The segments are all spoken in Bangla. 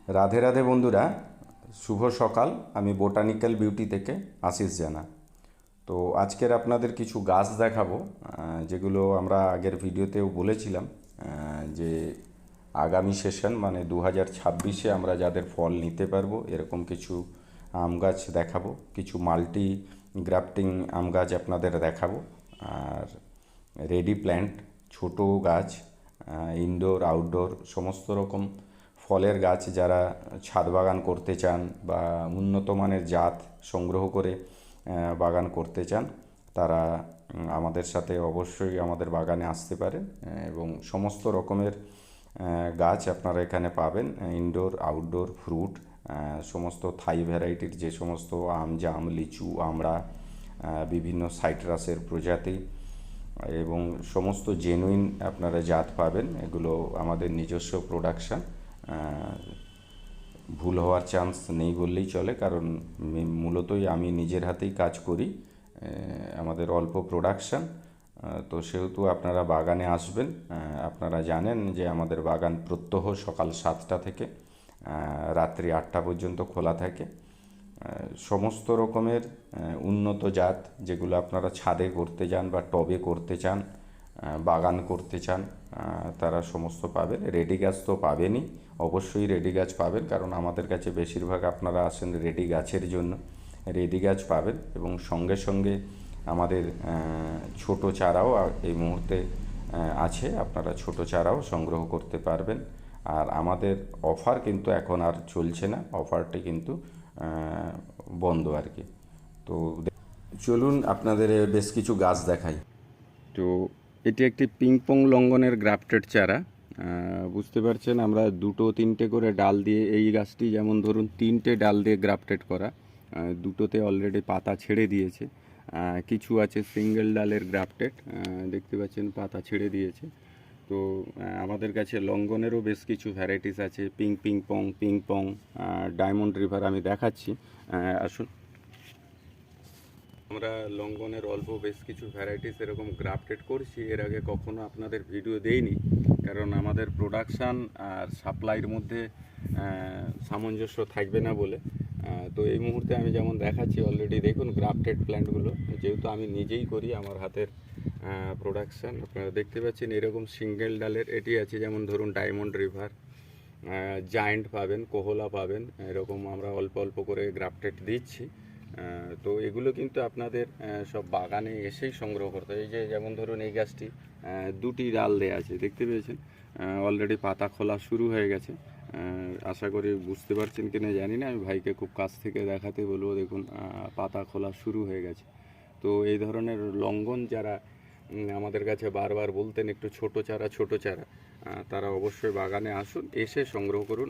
রাধে রাধে বন্ধুরা, শুভ সকাল। আমি বোটানিক্যাল বিউটি থেকে আশিস জানা। তো আজকের আপনাদের কিছু গাছ দেখাবো, যেগুলো আমরা আগের ভিডিওতেও বলেছিলাম যে আগামী সেশন মানে 2026-এ আমরা যাদের ফল নিতে পারবো এরকম কিছু আম গাছ দেখাবো, কিছু মাল্টি গ্রাফটিং আম গাছ আপনাদের দেখাবো। আর রেডি প্ল্যান্ট, ছোট গাছ, ইনডোর আউটডোর সমস্ত রকম ফলের গাছ যারা ছাদ বাগান করতে চান বা উন্নত মানের জাত সংগ্রহ করে বাগান করতে চান, তারা আমাদের সাথে অবশ্যই আমাদের বাগানে আসতে পারেন। এবং সমস্ত রকমের গাছ আপনারা এখানে পাবেন, ইনডোর আউটডোর ফ্রুট, সমস্ত থাই ভ্যারাইটির যে সমস্ত আম, জাম, লিচু, আমড়া, বিভিন্ন সাইট্রাসের প্রজাতি এবং সমস্ত জেনুইন আপনারা জাত পাবেন। এগুলো আমাদের নিজস্ব প্রোডাকশান, ভুল হওয়ার চান্স নেই বললেই চলে, কারণ মূলতই আমি নিজের হাতেই কাজ করি। আমাদের অল্প প্রোডাকশান, তো সেহেতু আপনারা বাগানে আসবেন। আপনারা জানেন যে আমাদের বাগান প্রত্যহ সকাল 7টা থেকে রাত্রি 8টা পর্যন্ত খোলা থাকে। সমস্ত রকমের উন্নত জাত যেগুলো আপনারা ছাদে করতে চান বা টবে করতে চান, বাগান করতে চান, তারা সমস্ত পাবেন। রেডি গাছ তো পাবেনই, অবশ্যই রেডি গাছ পাবেন, কারণ আমাদের কাছে বেশিরভাগ আপনারা আসেন রেডি গাছের জন্য। রেডি গাছ পাবেন এবং সঙ্গে সঙ্গে আমাদের ছোট চারাও এই মুহূর্তে আছে, আপনারা ছোট চারাও সংগ্রহ করতে পারবেন। আর আমাদের অফার কিন্তু এখন আর চলছে না, অফারটি কিন্তু বন্ধ আর কি। তো চলুন আপনাদের বেশ কিছু গাছ দেখাই। তো এটি একটি পিংপং লঙ্ঘনের গ্রাফটেড চারা। বুঝতে পারছেন, আমরা দুটো তিনটে করে ডাল দিয়ে, এই গাছটি যেমন ধরুন 3টে ডাল দিয়ে গ্রাফটেড করা, দুটোতে অলরেডি পাতা ছেড়ে দিয়েছে। কিছু আছে সিঙ্গেল ডালের গ্রাফটেড, দেখতে পাচ্ছেন পাতা ছেড়ে দিয়েছে। তো আমাদের কাছে লঙ্ঘনেরও বেশ কিছু ভ্যারাইটিস আছে, পিংপং, ডায়মন্ড রিভার আমি দেখাচ্ছি। আসুন, আমরা লঙ্ঘনের অল্প বেশ কিছু ভ্যারাইটিস এরকম গ্রাফটেড করছি, এর আগে কখনো আপনাদের ভিডিও দেইনি, কারণ আমাদের প্রোডাকশান আর সাপ্লাইয়ের মধ্যে সামঞ্জস্য থাকবে না বলে। তো এই মুহূর্তে আমি যেমন দেখাচ্ছি, অলরেডি দেখুন গ্রাফটেড প্ল্যান্টগুলো, যেহেতু আমি নিজেই করি, আমার হাতের প্রোডাকশান আপনারা দেখতে পাচ্ছেন। এরকম সিঙ্গেল ডালের এটি আছে, যেমন ধরুন ডায়মন্ড রিভার, জায়েন্ট পাবেন, কোহলা পাবেন, এরকম আমরা অল্প অল্প করে গ্রাফটেড দিচ্ছি। তো এগুলো কিন্তু আপনাদের সব বাগানে এসেই সংগ্রহ করতে হয়। এই যে যেমন ধরুন এই গাছটি দুটি ডাল দেওয়া আছে, দেখতে পেয়েছেন, অলরেডি পাতা খোলা শুরু হয়ে গেছে। আশা করি বুঝতে পারছেন কিনা জানি না, আমি ভাইকে খুব কাছ থেকে দেখাতে বলবো। দেখুন পাতা খোলা শুরু হয়ে গেছে। তো এই ধরনের লঙ্ঘন যারা আমাদের কাছে বারবার বলতেন একটু ছোট চারা, তারা অবশ্যই বাগানে আসুন, এসে সংগ্রহ করুন।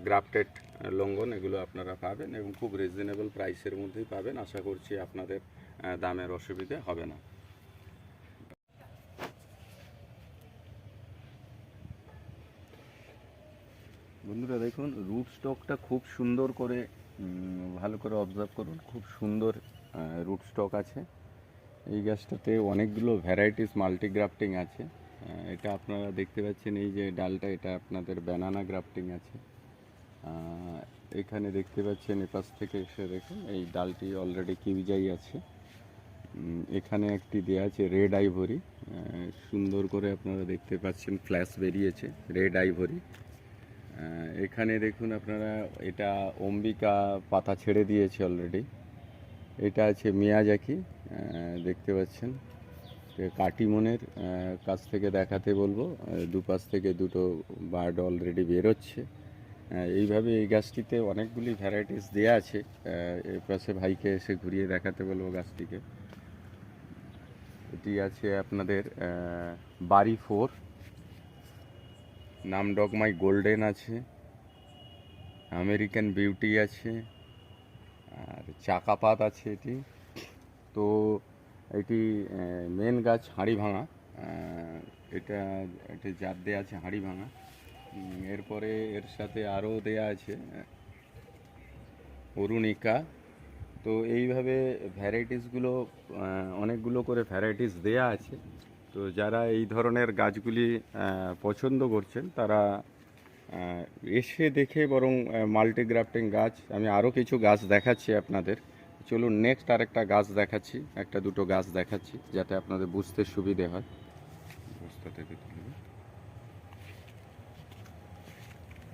গ্রাফটেড লঙ্ঘন এগুলো আপনারা পাবেন এবং খুব রিজনেবল প্রাইসের মধ্যেই পাবেন। আশা করছি আপনাদের দামের অসুবিধে হবে না। বন্ধুরা দেখুন, রুট স্টকটা খুব সুন্দর করে ভালো করে অবজার্ভ করুন, খুব সুন্দর রুট স্টক আছে। এই গাছটাতে অনেকগুলো ভ্যারাইটিস মাল্টি গ্রাফটিং আছে। এটা আপনারা দেখতে পাচ্ছেন, এই যে ডালটা, এটা আপনাদের ব্যানানা গ্রাফটিং আছে। এখানে দেখতে পাচ্ছেন, এপাশ থেকে এসে দেখুন এই ডালটি অলরেডি কিউজাই আছে। এখানে একটি দেওয়া আছে রেড আইভরি, সুন্দর করে আপনারা দেখতে পাচ্ছেন ফ্ল্যাশ বেরিয়েছে, রেড আইভরি। এখানে দেখুন আপনারা, এটা অম্বিকা পাতা ছেড়ে দিয়েছে অলরেডি। এটা আছে মিয়াজাকি, দেখতে পাচ্ছেন। কাটিমনের কাছ থেকে দেখাতে বলবো, দুপাশ থেকে দুটো বার্ড অলরেডি বেরোচ্ছে। এইভাবে এই গাছটিতে অনেকগুলি ভ্যারাইটিস দেওয়া আছে। এর পাশে ভাইকে এসে ঘুরিয়ে দেখাতে বলবো গাছটিকে। এটি আছে আপনাদের বাড়ি 4, নামডগমাই গোল্ডেন আছে, আমেরিকান বিউটি আছে, আর চাকাপাত আছে এটি। তো এটি মেন গাছ হাঁড়ি ভাঙা, এটা একটি জাত দেওয়া আছে হাঁড়ি ভাঙা। এরপরে এর সাথে আরও দেয়া আছে অরুণিকা। তো এইভাবে ভ্যারাইটিসগুলো, অনেকগুলো করে ভ্যারাইটিস দেয়া আছে। তো যারা এই ধরনের গাছগুলি পছন্দ করছেন, তারা এসে দেখে বরং মাল্টি গ্রাফটিং গাছ আমি আরও কিছু গাছ দেখাচ্ছি আপনাদের। চলুন নেক্সট আরেকটা গাছ দেখাচ্ছি, একটা দুটো গাছ দেখাচ্ছি যাতে আপনাদের বুঝতে সুবিধে হয়।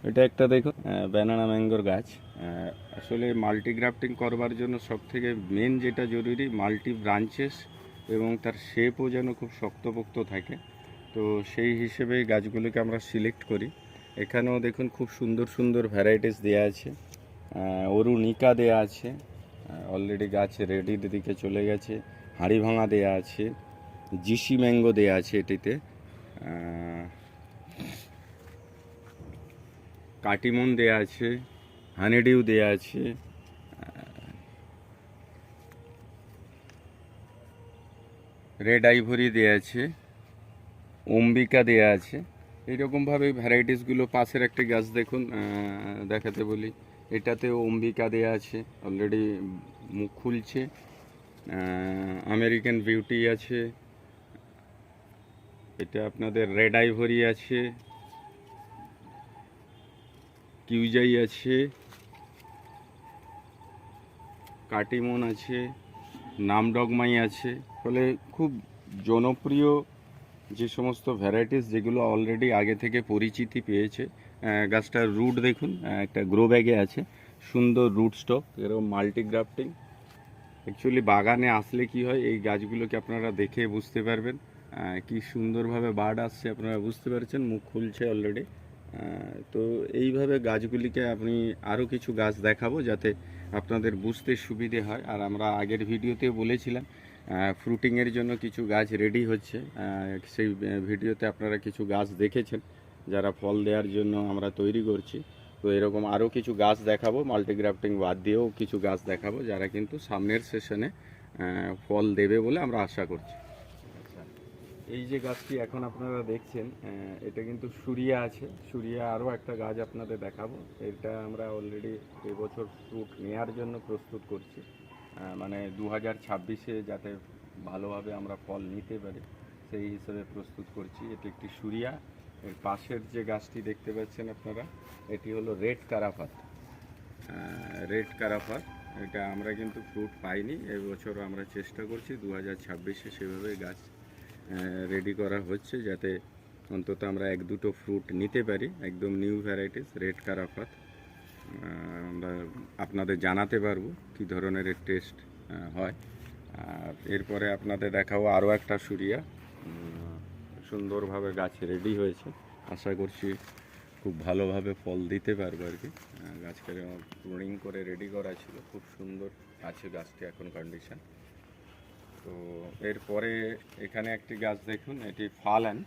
এটা একটা দেখুন ব্যানানা ম্যাঙ্গোর গাছ। আসলে মাল্টি গ্রাফটিং করবার জন্য সবথেকে মেন যেটা জরুরি মাল্টি ব্রাঞ্চেস এবং তার শেপও যেন খুব শক্তপোক্ত থাকে। তো সেই হিসেবে গাছগুলোকে আমরা সিলেক্ট করি। এখানেও দেখুন খুব সুন্দর সুন্দর ভ্যারাইটিস দেওয়া আছে। অরুণিকা দেওয়া আছে, অলরেডি গাছ রেডির দিকে চলে গেছে। হাড়ি ভাঙা দেওয়া আছে, জিসি ম্যাঙ্গো দেওয়া আছে এটিতে, কাটিমন দেয়া আছে, হানিডিউ দেয়া আছে, রেড আইভরি দেয়া আছে, অম্বিকা দেয়া আছে। এইরকমভাবে ভ্যারাইটিসগুলো। পাশের একটি গাছ দেখুন, দেখাতে বলি। এটাতেও অম্বিকা দেয়া আছে, অলরেডি মুখ খুলছে। আমেরিকান বিউটি আছে, এটা আপনাদের রেড আইভরি আছে, কিউজাই আছে, কাটিমন আছে, নামডগমাই আছে। ফলে খুব জনপ্রিয় যে সমস্ত ভ্যারাইটিস যেগুলো অলরেডি আগে থেকে পরিচিতি পেয়েছে। গাছটার রুট দেখুন, একটা গ্রো ব্যাগে আছে, সুন্দর রুট স্টক, এরকম মাল্টি গ্রাফটিং। অ্যাকচুয়ালি বাগানে আসলে কি হয়, এই গাছগুলোকে আপনারা দেখে বুঝতে পারবেন কি সুন্দরভাবে বার্ড আসছে, আপনারা বুঝতে পারছেন, মুখ খুলছে অলরেডি। তো এইভাবে গাছগুলিকে আপনি আরও কিছু গাছ দেখাবো যাতে আপনাদের বুঝতে সুবিধে হয়। আর আমরা আগের ভিডিওতে বলেছিলাম ফ্রুটিংয়ের জন্য কিছু গাছ রেডি হচ্ছে, সেই ভিডিওতে আপনারা কিছু গাছ দেখেছেন যারা ফল দেওয়ার জন্য আমরা তৈরি করছি। তো এরকম আরও কিছু গাছ দেখাবো, মাল্টিগ্রাফটিং বাদ দিয়েও কিছু গাছ দেখাবো যারা কিন্তু সামনের সেশনে ফল দেবে বলে আমরা আশা করছি। এই যে গাছটি এখন আপনারা দেখছেন, এটা কিন্তু সুরিয়া আছে। সুরিয়া আরও একটা গাছ আপনাদের দেখাবো। এটা আমরা অলরেডি এবছর ফ্রুট নেওয়ার জন্য প্রস্তুত করছি, মানে 2026-এ যাতে ভালোভাবে আমরা ফল নিতে পারি সেই হিসেবে প্রস্তুত করছি। এটি একটি সুরিয়া। এর পাশের যে গাছটি দেখতে পাচ্ছেন আপনারা, এটি হলো রেড কারাফাত। রেড কারাফাত, এটা আমরা কিন্তু ফ্রুট পাইনি এবছর, আমরা চেষ্টা করছি 2026-এ সেভাবে গাছ রেডি করা হচ্ছে যাতে অন্তত আমরা এক দুটো ফ্রুট নিতে পারি। একদম নিউ ভ্যারাইটিস রেড কারাফাত। আমরা আপনাদের জানাতে পারবো কী ধরনের এর টেস্ট হয়। আর এরপরে আপনাদের দেখাবো আরও একটা সুরিয়া, সুন্দরভাবে গাছ রেডি হয়েছে। আশা করছি খুব ভালোভাবে ফল দিতে পারবো আর কি। গাছকে প্রুনিং করে রেডি করা ছিল, খুব সুন্দর আছে গাছটি এখন কন্ডিশন। তো এরপরে এখানে একটি গাছ দেখুন, এটি ফালান।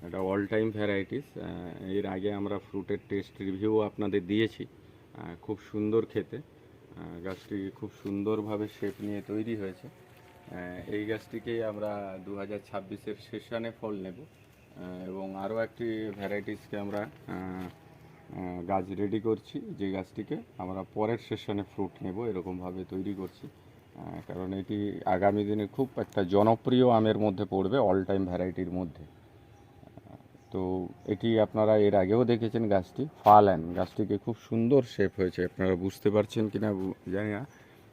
এটা অল টাইম ভ্যারাইটিস। এর আগে আমরা ফ্রুটের টেস্ট রিভিউ আপনাদের দিয়েছি, খুব সুন্দর খেতে। গাছটি খুব সুন্দরভাবে শেপ নিয়ে তৈরি হয়েছে। এই গাছটিকেই আমরা 2026-এর সেশনে ফল নেব এবং আরও একটি ভ্যারাইটিসকে আমরা গাছ রেডি করছি, যে গাছটিকে আমরা পরের সেশনে ফ্রুট নেব এরকমভাবে তৈরি করছি। কারণ এটি আগামী দিনে খুব একটা জনপ্রিয় আমের মধ্যে পড়বে, অল টাইম ভ্যারাইটির মধ্যে। তো এটি আপনারা এর আগেও দেখেছেন গাছটি, ফালান। গাছটিকে খুব সুন্দর শেপ হয়েছে, আপনারা বুঝতে পারছেন কিনা জানি না,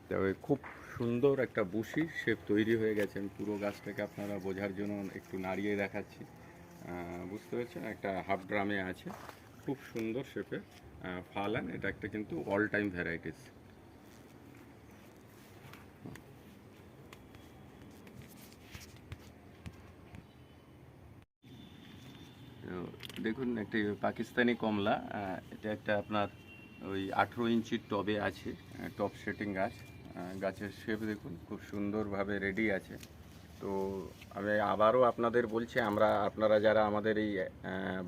তবে খুব সুন্দর একটা বুশি শেপ তৈরি হয়ে গেছে। আমি পুরো গাছটাকে আপনারা বোঝার জন্য একটু নাড়িয়ে দেখাচ্ছি, বুঝতে পারছেন, একটা হাফ ড্রামে আছে, খুব সুন্দর শেপে ফালান। এটা একটা কিন্তু অল টাইম ভ্যারাইটিস। দেখুন একটি পাকিস্তানি কমলা, এটা একটা আপনার ওই 18 ইঞ্চির টবে আছে, টপ সেটিং গাছ। গাছের শেপ দেখুন খুব সুন্দরভাবে রেডি আছে। তো আমি আবারও আপনাদের বলছি, আপনারা যারা আমাদের এই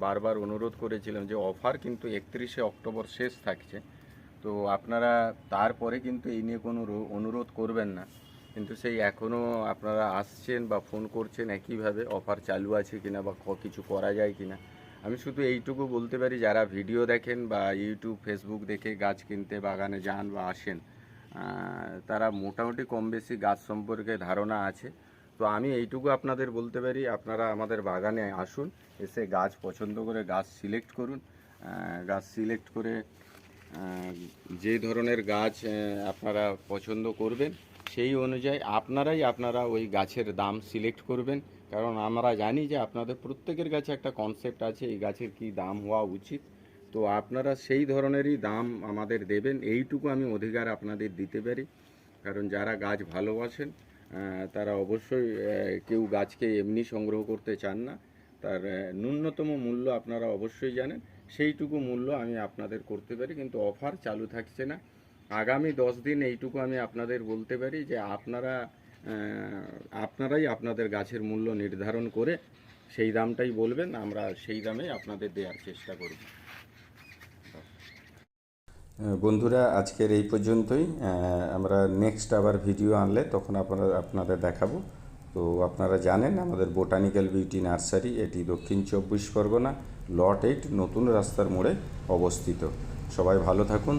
বারবার অনুরোধ করেছিলাম যে অফার কিন্তু 31শে অক্টোবর শেষ থাকছে, তো আপনারা তারপরে কিন্তু এই নিয়ে কোনো অনুরোধ করবেন না। কিন্তু সেই এখনও আপনারা আসছেন বা ফোন করছেন একইভাবে, অফার চালু আছে কিনা বা কিছু করা যায় কিনা। আমি শুধু এইটুকু বলতে পারি, যারা ভিডিও দেখেন বা ইউটিউব ফেসবুক দেখে গাছ কিনতে বাগানে যান বা আসেন, তারা মোটামুটি কম বেশি গাছ সম্পর্কে ধারণা আছে। তো আমি এইটুকু আপনাদের বলতে পারি, আপনারা আমাদের বাগানে আসুন, এসে গাছ পছন্দ করে গাছ সিলেক্ট করুন। গাছ সিলেক্ট করে যে ধরনের গাছ আপনারা পছন্দ করবেন সেই অনুযায়ী আপনারা ওই গাছের দাম সিলেক্ট করবেন। কারণ আমরা জানি যে আপনাদের প্রত্যেকের কাছে একটা কনসেপ্ট আছে এই গাছের কি দাম হওয়া উচিত। তো আপনারা সেই ধরনেরই দাম আমাদের দেবেন, এইটুকু আমি অধিকার আপনাদের দিতে পারি। কারণ যারা গাছ ভালোবাসেন তারা অবশ্যই কেউ গাছকে এমনি সংগ্রহ করতে চান না, তার ন্যূনতম মূল্য আপনারা অবশ্যই জানেন, সেইটুকু মূল্য আমি আপনাদের করতে পারি। কিন্তু অফার চালু থাকছে না, আগামী 10 দিন এইটুকু আমি আপনাদের বলতে পারি যে আপনারাই আপনাদের গাছের মূল্য নির্ধারণ করে সেই দামটাই বলবেন, আমরা সেই দামেই আপনাদের দেওয়ার চেষ্টা করব। বন্ধুরা, আজকের এই পর্যন্তই। আমরা নেক্সট আবার ভিডিও আনলে তখন আপনাদের দেখাবো। তো আপনারা জানেন আমাদের বোটানিক্যাল বিউটি নার্সারি, এটি দক্ষিণ 24 পরগনা, লট 8, নতুন রাস্তার মোড়ে অবস্থিত। সবাই ভালো থাকুন।